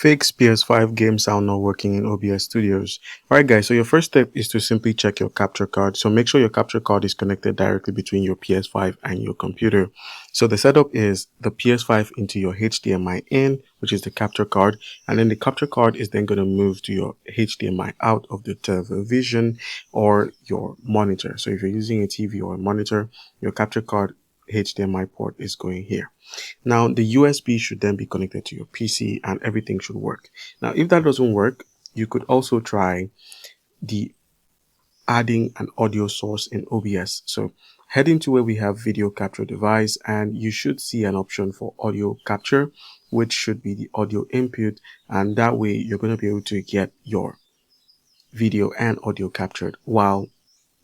Fix PS5 game sound not working in OBS Studios. Alright guys, so your first step is to simply check your capture card. So make sure your capture card is connected directly between your PS5 and your computer. So the setup is the PS5 into your HDMI in, which is the capture card, and then the capture card is then going to move to your HDMI out of the television or your monitor. So if you're using a TV or a monitor, your capture card HDMI port is going here. Now, the USB should then be connected to your PC and everything should work. Now, if that doesn't work, you could also try the adding an audio source in OBS. So head into where we have video capture device and you should see an option for audio capture, which should be the audio input. And that way you're going to be able to get your video and audio captured while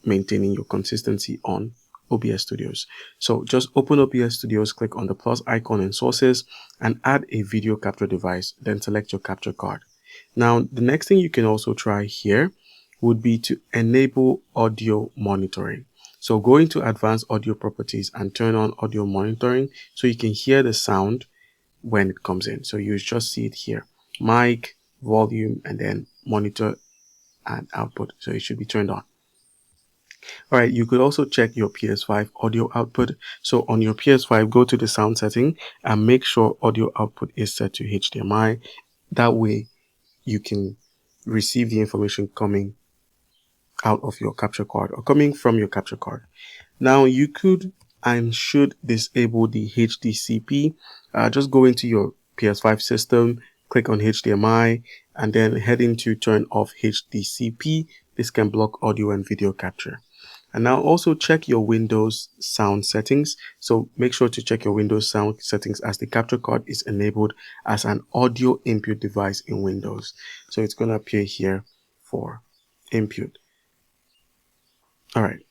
maintaining your consistency on OBS Studios. So just open OBS Studios, click on the plus icon in sources and add a video capture device, then select your capture card. Now, the next thing you can also try here would be to enable audio monitoring. So go into advanced audio properties and turn on audio monitoring so you can hear the sound when it comes in. So you just see it here, mic, volume, and then monitor and output. So it should be turned on. All right, you could also check your PS5 audio output. So on your PS5, go to the sound setting and make sure audio output is set to HDMI. That way you can receive the information coming out of your capture card or coming from your capture card. Now you could and should disable the HDCP. Just go into your PS5 system, click on HDMI, and then head into turn off HDCP. This can block audio and video capture. And now also check your Windows sound settings. So make sure to check your Windows sound settings as the capture card is enabled as an audio input device in Windows. So it's going to appear here for input. All right.